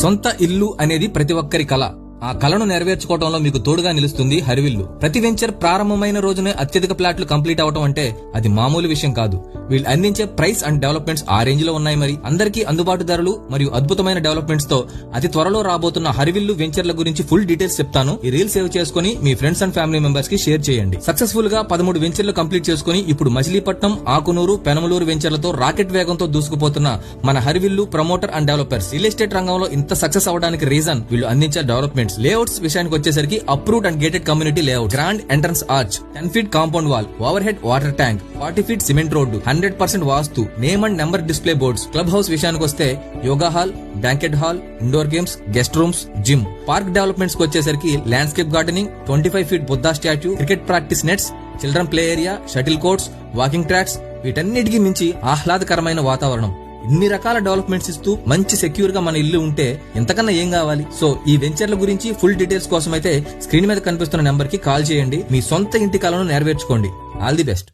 సొంత ఇల్లు అనేది ప్రతి ఒక్కరి కల. ఆ కలను నెరవేర్చుకోవడంలో మీకు తోడుగా నిలుస్తుంది హరివిల్లు. ప్రతి వెంచర్ ప్రారంభమైన రోజునే అత్యధిక ప్లాట్లు కంప్లీట్ అవడం అంటే అది మామూలు విషయం కాదు. వీళ్ళు అందించే ప్రైస్ అండ్ డెవలప్మెంట్స్ ఆ రేంజ్ లో ఉన్నాయి. మరి అందరికీ అందుబాటు ధరలు మరియు అద్భుతమైన డెవలప్మెంట్స్ తో అతి త్వరలో రాబోతున్న హరివిల్లు వెంచర్ల గురించి ఫుల్ డీటెయిల్స్ చెప్తాను. ఈ రీల్ సేవ్ చేసుకుని మీ ఫ్రెండ్స్ అండ్ ఫ్యామిలీ మెంబర్స్ కి షేర్ చేయండి. సక్సెస్ఫుల్ గా 13 వెంచర్లు కంప్లీట్ చేసుకుని ఇప్పుడు మచిలీపట్నం, ఆకునూరు, పెనమలూరు వెంచర్లతో రాకెట్ వేగంతో దూసుకుపోతున్న మన హరివిల్లు promoter and developers. Real estate రంగంలో ఇంత సక్సెస్ అవడానికి రీజన్ వీళ్ళు అందించే డెవలప్మెంట్స్. లేఅవుట్స్ విషయానికి వచ్చేసరికి approved and gated community layout, grand entrance arch, 10 feet compound wall, overhead water tank, 40 feet cement road, 100% vastu, name and number display boards. Club house విషయానికి వస్తే yoga hall, banquet hall, indoor games, guest rooms, gym. Park developments కి వచ్చేసరికి landscape gardening, 25 feet Buddha statue, cricket practice nets, children play area, shuttle courts, walking tracks, వీటన్నిటికీ మించి ఆహ్లాదకరమైన వాతావరణం. ఇన్ని రకాల డెవలప్మెంట్స్ ఇస్తూ మంచి సెక్యూర్ గా మన ఇల్లు ఉంటే ఎంతకన్నా ఏం కావాలి. సో ఈ వెంచర్ల గురించి ఫుల్ డీటెయిల్స్ కోసం అయితే స్క్రీన్ మీద కనిపిస్తున్న నెంబర్ కి కాల్ చేయండి. మీ సొంత ఇంటి కలను నెరవేర్చుకోండి. All the best.